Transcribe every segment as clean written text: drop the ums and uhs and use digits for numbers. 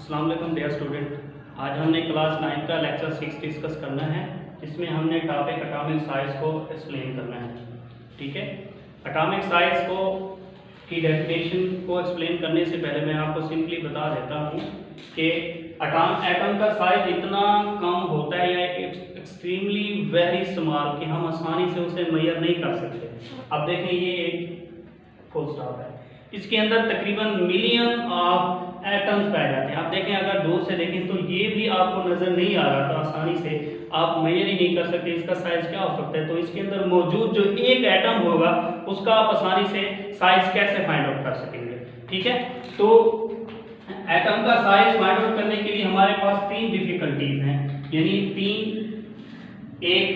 अस्सलाम वालेकुम dear student. आज हमने क्लास 9 का लेक्चर 6 डिस्कस करना है। इसमें हमने टॉपिक एटॉमिक साइज को एक्सप्लेन करना है। ठीक है, एटॉमिक साइज को की डेफिनेशन को एक्सप्लेन करने से पहले मैं आपको सिंपली बता देता हूँ कि एटम का साइज इतना कम होता है या एक्सट्रीमली वेरी स्मॉल कि हम आसानी से उसे मेजर नहीं कर सकते। अब देखें, ये एक फुल स्टॉप है, इसके अंदर तकरीबन मिलियन ऑफ एटम्स पाए जाते हैं। आप देखें, अगर दूर से देखें तो ये भी आपको नजर नहीं आ रहा था, आसानी से आप मेजर ही नहीं कर सकते इसका साइज क्या हो सकता है। तो इसके अंदर मौजूद जो एक एटम होगा उसका आप आसानी से साइज कैसे फाइंड आउट कर सकेंगे। ठीक है, तो एटम का साइज फाइंड आउट करने के लिए हमारे पास तीन डिफिकल्टीज हैं, यानी एक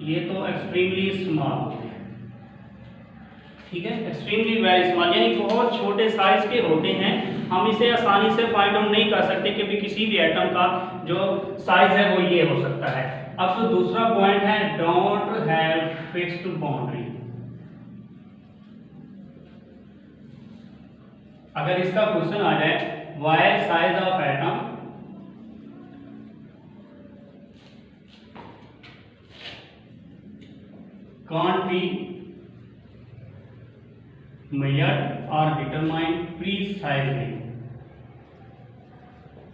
ये तो एक्सट्रीमली स्मॉल, ठीक है, एक्सट्रीमली वेरी स्मॉल यानी बहुत छोटे साइज के होते हैं, हम इसे आसानी से फाइंड आउट नहीं कर सकते कि भी किसी भी एटम का जो साइज है वो ये हो सकता है। अब तो दूसरा पॉइंट है डोंट हैव फिक्स्ड बाउंड्री। अगर इसका क्वेश्चन आ जाए why size of atom can't be measured और डिटरमाइन प्रीसाइजली,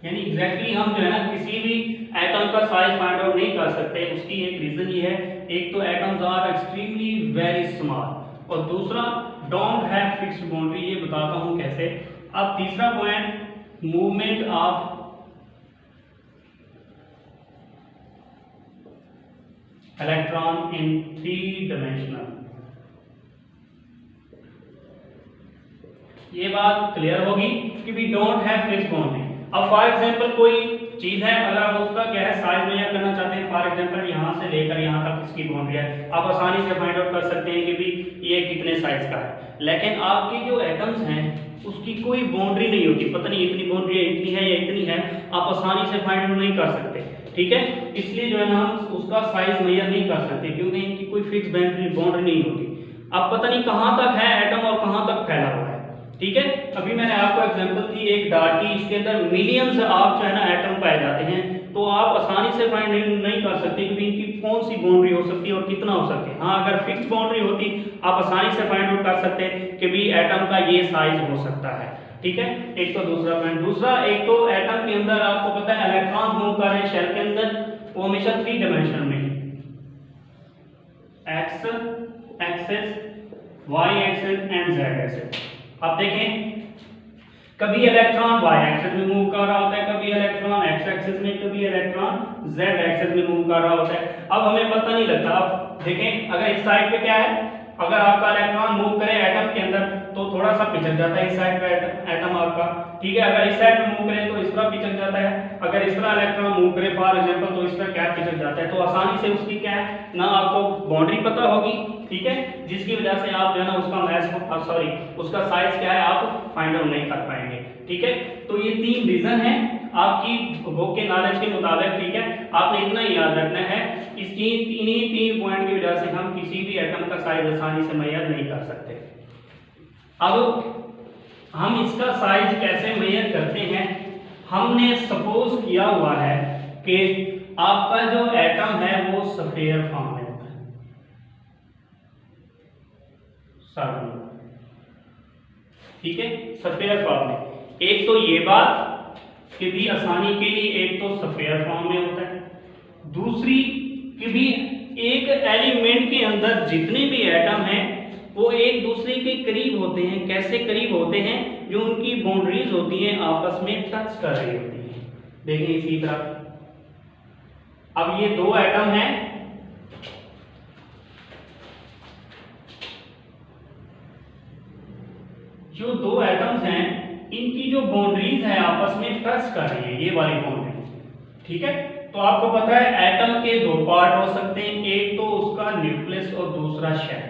यानी एग्जैक्टली हम जो है ना किसी भी एटम का साइज फाइंड आउट नहीं कर सकते। उसकी एक रीजन ये है, एक तो atoms are extremely very small और दूसरा डोंट हैव फिक्स्ड बाउंड्री। ये बताता हूं कैसे। अब तीसरा point movement of electron in 3 dimensional. ये बात क्लियर होगी कि भी डोंट हैव फिक्स्ड बाउंड्री। अब फॉर एग्जांपल कोई चीज है, अगर आप उसका क्या है साइज मेजर करना चाहते हैं, फॉर एग्जांपल यहां से लेकर यहां तक इसकी बाउंड्री है, आप आसानी से फाइंड आउट कर सकते हैं कि भी ये कितने साइज का है। लेकिन आपके जो एटम्स हैं उसकी कोई बाउंड्री नहीं होती, पता नहीं इतनी बाउंड्री है, इतनी है या इतनी है, आप आसानी से फाइंड आउट नहीं कर सकते। ठीक है, इसलिए जो है ना हम उसका साइज मेजर नहीं कर सकते क्योंकि इनकी कोई फिक्स बाउंड्री नहीं होती। अब पता नहीं कहां तक है एटम और कहां तक फैला हुआ है। ठीक है, अभी मैंने आपको एग्जांपल दी एक डार्ट की, इसके अंदर मिलियंस ऑफ जो है ना एटम पाए जाते हैं, तो आप आसानी से फाइंड नहीं कर सकते कि इनकी कौन सी बाउंड्री हो सकती है और कितना हो सकती है। हाँ, अगर फिक्स बाउंड्री होती आप आसानी से फाइंड आउट कर सकते कि भी एटम का ये साइज हो सकता है। ठीक है, एक तो दूसरा पॉइंट। दूसरा, एक तो एटम के अंदर आपको पता है इलेक्ट्रॉन मूव कर रहे हैं शेल के अंदर, वो हमेशा 3 डायमेंशन में, X axis, Y axis and Z axis. आप देखें, कभी इलेक्ट्रॉन वाई एक्सिस में मूव कर रहा होता है, कभी इलेक्ट्रॉन एक्स एक्सिस में, कभी इलेक्ट्रॉन जेड एक्सिस में मूव कर रहा होता है। अब हमें पता नहीं लगता। आप देखें, अगर इस साइड पे क्या है, अगर आपका इलेक्ट्रॉन मूव करे एटम के अंदर तो थोड़ा सा पिछड़ जाता है इस साइड पे एटम आपका। ठीक है, अगर इस साइड में मूव करे तो इस तरह पिछड़ जाता है, अगर इस तरह इलेक्ट्रॉन मूव करे फॉर एग्जांपल तो इस तरह क्या पिछड़ जाता है। तो आसानी से उसकी क्या है ना आपको बाउंड्री पता होगी, ठीक है, जिसकी वजह से आप जो है ना उसका साइज क्या है आप फाइंड आउट नहीं कर पाएंगे। ठीक है, तो ये 3 रीजन है आपकी बुक के नॉलेज के मुताबिक। ठीक है, आपने इतना ही याद रखना है, इसकी इन्हीं 3 पॉइंट की वजह से हम किसी भी एटम का साइज आसानी से मेजर नहीं कर सकते। अब हम इसका साइज कैसे मेजर करते हैं, हमने सपोज किया हुआ है कि आपका जो एटम है वो स्फीयर फॉर्म में होता है, सर्कल। ठीक है, स्फीयर फॉर्म में। एक तो ये बात कि भी आसानी के लिए एक तो स्फीयर फॉर्म में होता है, दूसरी कि भी एक एलिमेंट के अंदर जितने भी एटम हैं वो एक दूसरे के करीब होते हैं। कैसे करीब होते हैं, जो उनकी बाउंड्रीज होती हैं आपस में टच कर रही होती हैं। देखिए इसी तरह, अब ये 2 एटम हैं, जो 2 एटम्स हैं इनकी जो बाउंड्रीज है आपस में टच कर रही है, ये वाली बाउंड्री। ठीक है, तो आपको पता है एटम के 2 पार्ट हो सकते हैं, एक तो उसका न्यूक्लियस और दूसरा शेल।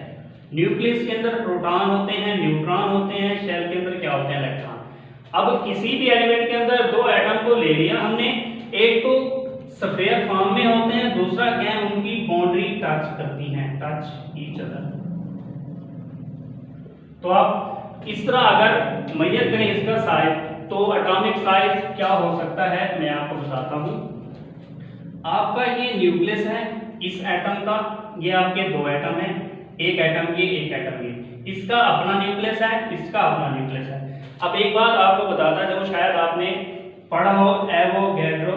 न्यूक्लियस के अंदर प्रोटॉन होते हैं, न्यूट्रॉन होते हैं, शेल के अंदर क्या होते हैं, इलेक्ट्रॉन। अब किसी भी एलिमेंट के अंदर 2 एटम को ले लिया हमने, एक तो स्फीयर फॉर्म में होते हैं, दूसरा क्या है उनकी बाउंड्री टच करती हैं, टच ईच अदर। तो आप इस तरह अगर मेजर करें इसका साइज तो एटॉमिक साइज क्या हो सकता है मैं आपको बताता हूं। आपका ये न्यूक्लियस है इस एटम का, ये आपके दो एटम है, एक एटम ये एक एटम ये, इसका अपना न्यूक्लियस है, इसका अपना न्यूक्लियस है। अब एक बात आपको बताता हूं, शायद आपने पढ़ा हो एवोगैड्रो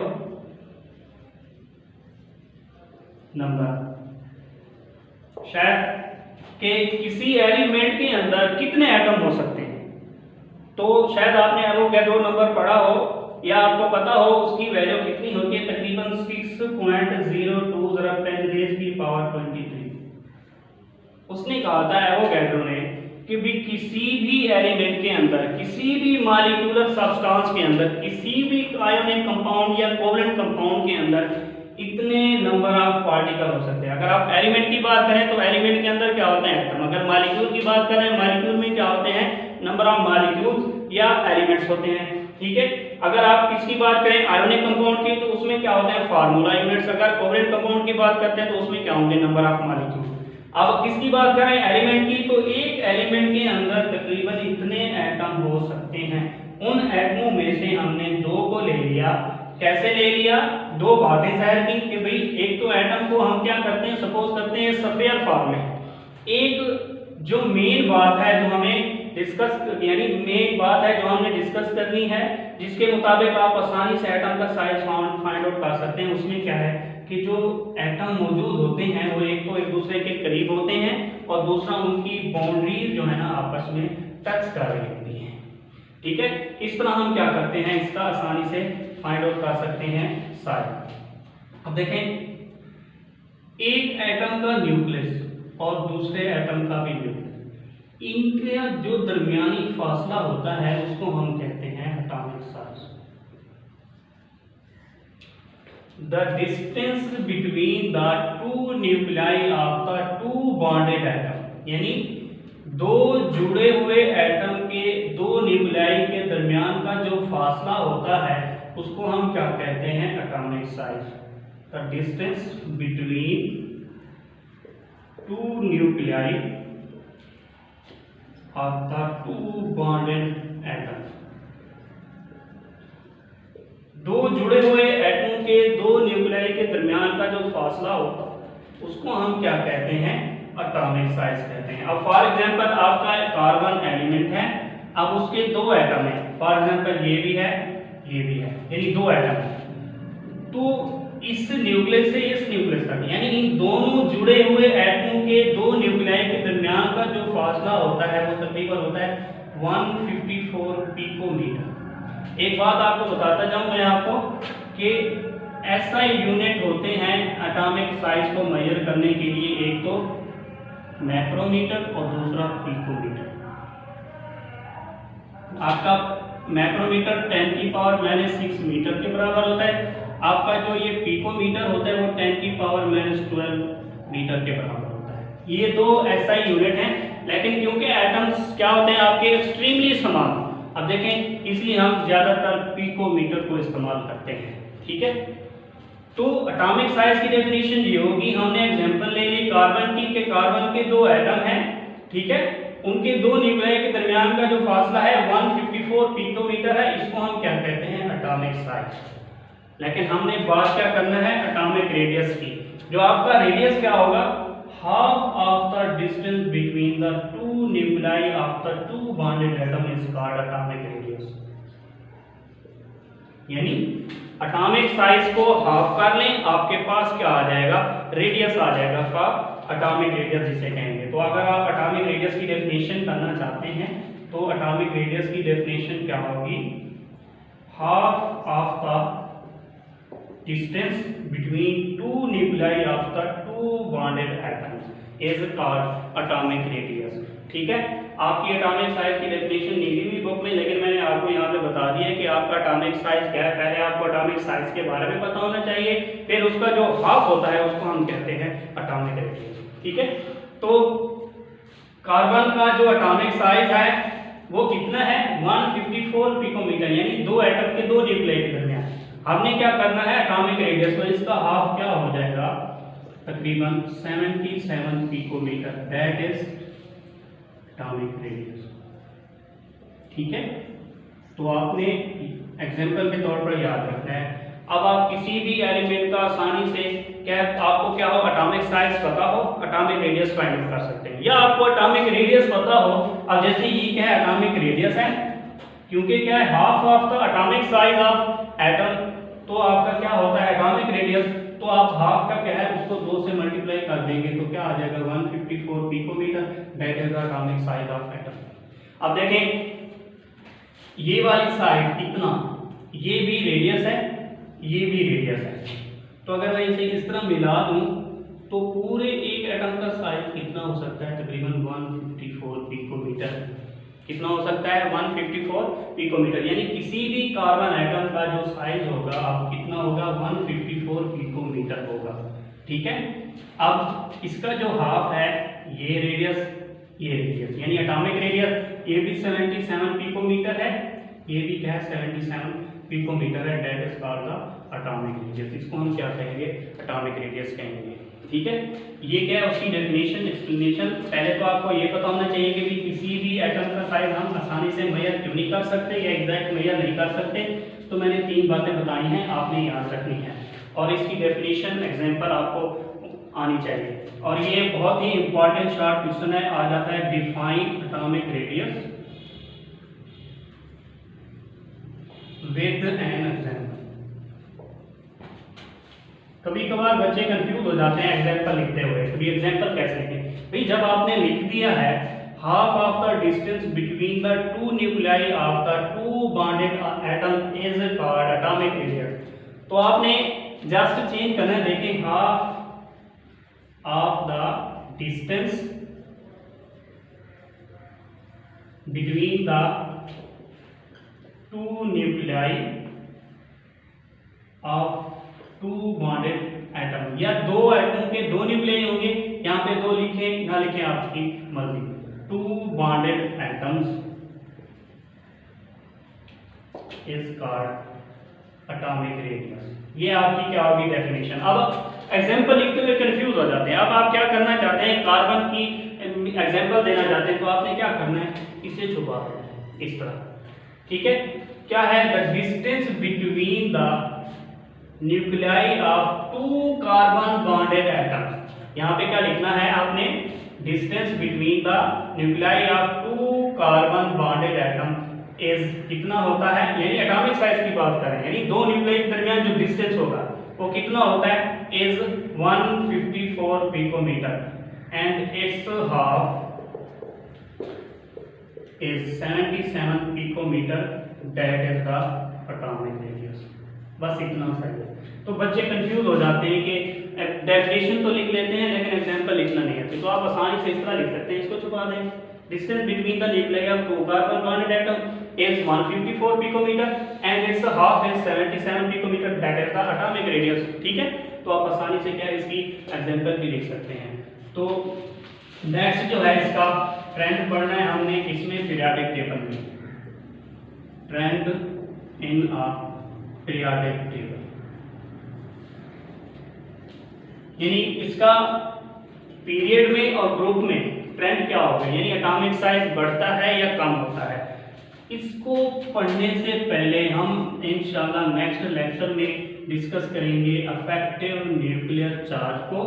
नंबर, शायद कि किसी एलिमेंट के अंदर कितने एटम हो सकते हैं। तो शायद आपने एवोगैड्रो नंबर पढ़ा हो या आपको पता हो उसकी वैल्यू कितनी होती है, तकरीबन 6.02 जरा 10⁻23। उसने कहा था एवोगैड्रो ने कि भी किसी भी एलिमेंट के अंदर, किसी भी मॉलिक्यूलर सब्सटेंस के अंदर, किसी भी आयोनिक कंपाउंड या कोवलेंट कंपाउंड के अंदर इतने नंबर ऑफ पार्टिकल हो सकते हैं। अगर आप एलिमेंट की बात करें तो एलिमेंट के अंदर क्या होते हैं एटम, अगर मॉलिक्यूल की बात करें मॉलिक्यूल में क्या होते हैं नंबर ऑफ मॉलिक्यूल्स या एलिमेंट्स होते हैं, ठीक है। अगर आप किसकी बात करें आयोनिक कंपाउंड की तो उसमें क्या होते हैं फार्मूला यूनिट्स, अगर कोवलेंट कंपाउंड की बात करते हैं तो उसमें क्या होंगे नंबर ऑफ मॉलिक्यूल। अब किसकी बात करें एलिमेंट की, तो एक एलिमेंट के अंदर तकरीबन इतने एटम हो सकते हैं। उन एटमों में से हमने दो को ले लिया, कैसे ले लिया, दो बातें जाहिर की कि भाई एक तो एटम को हम क्या करते हैं सपोज करते हैं स्फीयर फॉर्म में। एक जो मेन बात है जो हमें डिस्कस यानी मेन बात है जो हमने डिस्कस करनी है, जिसके मुताबिक आप आसानी से एटम का साइज फाइंड आउट कर सकते हैं, उसमें क्या है कि जो एटम मौजूद होते हैं वो एक तो एक दूसरे के करीब होते हैं और दूसरा उनकी बाउंड्रीज जो है ना आपस में टच कर रही होती हैं, ठीक है। इस तरह हम क्या करते हैं इसका आसानी से फाइंड आउट कर सकते हैं साइज। अब देखें एक एटम का न्यूक्लियस और दूसरे एटम का भी न्यूक्लियस, इनका जो दरमियानी फासला होता है उसको हम कहते हैं atomic size. The distance between the two nuclei of the two bonded atom, यानी दो जुड़े हुए एटम के दो न्यूक्लियाई के दरमियान का जो फासला होता है उसको हम क्या कहते हैं atomic size. The distance between two nuclei of the two bonded atom, दो जुड़े हुए एटम के दो न्यूक्लियाई के दरमियान का जो फासला होता है उसको हम क्या कहते हैं एटॉमिक साइज कहते हैं। अब फॉर एग्जांपल आपका कार्बन एलिमेंट है, अब उसके दो एटम है, फॉर एग्जांपल ये भी है ये भी है, यानी दो एटम है। तो इस न्यूक्लियस से इस न्यूक्लियस तक यानी इन दोनों जुड़े हुए एटमों के दो न्यूक्लियाई के दरमियान का जो फासला होता है वो तकरीबन होता है 154 पिकोमीटर। एक बात आपको बताता जाऊं मैं आपको कि ऐसा यूनिट होते हैं एटॉमिक साइज को मेजर करने के लिए, एक तो मैक्रोमीटर और दूसरा पिकोमीटर। आपका मैक्रोमीटर 10⁻⁻6 मीटर के बराबर होता है, आपका जो ये पिकोमीटर होता है वो 10⁻12 मीटर के बराबर होता है। ये दो ऐसा यूनिट हैं, लेकिन क्योंकि एटम्स क्या होते हैं आपके एक्सट्रीमली समान, अब देखें इसलिए हम ज्यादातर पिकोमीटर को इस्तेमाल करते हैं, ठीक है। तो एटॉमिक साइज की डेफिनेशन ये होगी, हमने एग्जांपल ले ली कार्बन की कि कार्बन के दो एटम हैं, ठीक है, उनके दो न्यूक्लियाई के दरमियान का जो फासला है 154 पिकोमीटर है, इसको हम क्या कहते हैं एटॉमिक साइज। लेकिन हमने बात क्या करना है एटॉमिक रेडियस की, जो आपका रेडियस क्या होगा half of the distance between the two nuclei of the two bonded atom is called atomic radius। यानी एटॉमिक साइज को हाफ कर लें, आपके पास क्या आ जाएगा रेडियस आ जाएगा का एटॉमिक रेडियस जिसे कहेंगे। तो अगर आप एटॉमिक रेडियस की डेफिनेशन करना चाहते हैं तो एटॉमिक रेडियस की डेफिनेशन क्या होगी, half of the distance between two nuclei of the two bonded atoms is called atomic radius, ठीक है। आपकी एटॉमिक साइज की डेफिनेशन नहीं दी हुई बुक में, लेकिन मैंने आपको यहाँ पे बता दिया कि आपका एटॉमिक साइज क्या है। पहले आपको एटॉमिक साइज के बारे में पता होना चाहिए, फिर उसका जो हाफ होता है उसको हम कहते हैं एटॉमिक रेडियस, ठीक है। तो कार्बन का जो एटॉमिक साइज है वो कितना है 154 पिकोमीटर, यानी दो एटम के दो न्यूक्लियाई के दरमियान हमने क्या करना है एटॉमिक रेडियस, तो इसका हाफ क्या हो जाएगा तकरीबन 77 picometre, that is atomic radius, ठीक है। तो आपने एग्जाम्पल के तौर पर याद रखना है। अब आप किसी भी एलिमेंट का आसानी से क्या आपको क्या हो, एटॉमिक साइज पता हो, एटॉमिक रेडियस फाइंड आउट कर सकते हैं, या आपको एटॉमिक रेडियस पता हो। अब जैसे ये क्या है, एटॉमिक रेडियस है, क्योंकि क्या है half of the atomic size of atom, तो आपका क्या होता है एटॉमिक रेडियस, तो आप हाफ का क्या है उसको 2 से मल्टीप्लाई कर देंगे तो क्या आ जाएगा 154 picometre, that is the atomic size of atom. अब देखें ये वाली साइड इतना, ये भी रेडियस है, ये भी रेडियस है, तो अगर मैं इसे इस तरह मिला दूं तो पूरे एक एटम का साइज कितना हो सकता है, तकरीबन 154 पिकोमीटर। कितना हो सकता है 154 पिकोमीटर, यानी किसी भी कार्बन एटम का जो साइज होगा अब कितना होगा 154 पिकोमीटर होगा। ठीक है, अब इसका जो हाफ है ये रेडियस, ये रेडियस यानी एटॉमिक रेडियस, ये भी 77 पिकोमीटर है, ये भी क्या है 77 पिकोमीटर है, that is called the atomic radius. इसको हम क्या कहेंगे, एटॉमिक रेडियस कहेंगे। ठीक है, ये क्या है उसकी डेफिनेशन, एक्सप्लेनेशन। पहले तो आपको ये पता होना चाहिए कि भी किसी भी एटम का साइज हम आसानी से मेजर क्यों नहीं कर सकते या एग्जैक्ट मेजर नहीं कर सकते। तो मैंने 3 बातें बताई हैं, आपने याद रखनी है, और इसकी डेफिनेशन एग्जाम्पल आपको आनी चाहिए। और ये बहुत ही इंपॉर्टेंट शॉर्ट क्वेश्चन है, आ जाता है define atomic radius with an example. कभी कभार बच्चे कंफ्यूज हो जाते हैं एग्जाम्पल लिखते हुए, कभी एग्जाम्पल कैसे लिखें भाई, जब आपने लिख दिया है half of the distance between the 2 nuclei of the 2 bonded atom is called atomic radius, तो आपने जस्ट चेंज करना है। देखिए half of the distance between the 2 nuclei of 2 bonded atom, या 2 एटम के 2 न्यूक्लियाई होंगे, यहाँ पे 2 लिखे ना लिखे आपकी मर्जी, 2 bonded atoms is called atomic radius. ये आपकी क्या होगी डेफिनेशन। अब एग्जांपल लिखते हुए कंफ्यूज हो जाते हैं। अब आप क्या करना चाहते हैं, कार्बन की एग्जांपल देना चाहते हैं, तो आपने क्या करना है, इसे छुपा देना है इस तरह। ठीक है, क्या है the distance between the nuclei of 2 carbon bonded atoms. यहाँ पे क्या लिखना है आपने, distance between the nuclei of 2 carbon bonded atom is कितना होता है, यानी एटॉमिक साइज की बात करें, यानी 2 न्यूक्लियाई के दरमियान जो डिस्टेंस होगा वो कितना होता है, is 154 picometre and it's half is 77 picometre, that is the atomic radius. बस इतना सही है। तो बच्चे कंफ्यूज हो जाते हैं कि डेफिनेशन तो लिख लेते हैं लेकिन एग्जांपल लिखना नहीं आती, तो आप आसानी से इस तरह लिख सकते हैं, इसको छुपा दें, distance between the nuclei of 2 carbon bonded atom is 154 picometre and it's half is 77 picometre, that is the atomic radius. ठीक है, तो आप आसानी से क्या इसकी एग्जांपल भी लिख सकते हैं। तो नेक्स्ट जो है इसका ट्रेंड पढ़ना है हमने किसमें, पीरियोडिक टेबल में, trend in a periodic table, यानी इसका पीरियड में और ग्रुप में ट्रेंड क्या होगा, यानी एटॉमिक साइज बढ़ता है या कम होता है। इसको पढ़ने से पहले हम इंशाल्लाह नेक्स्ट लेक्चर में डिस्कस करेंगे अफेक्टिव न्यूक्लियर चार्ज को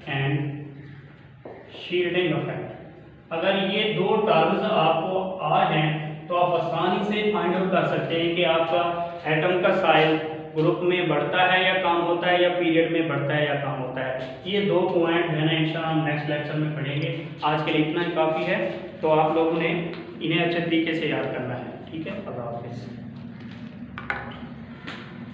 एंड शील्डिंग इफेक्ट। अगर ये 2 टर्म्स आपको आ जाएं तो आप आसानी से फाइंड आउट कर सकते हैं कि आपका एटम का साइज ग्रुप में बढ़ता है या कम होता है, या पीरियड में बढ़ता है या कम होता है। ये 2 पॉइंट है ना इंशाल्लाह हम नेक्स्ट लेक्चर में पढ़ेंगे। आज के लिए इतना ही काफ़ी है, तो आप लोगों ने इन्हें अच्छे तरीके से याद करना है। ठीक है, अल्लाह हाफिज़।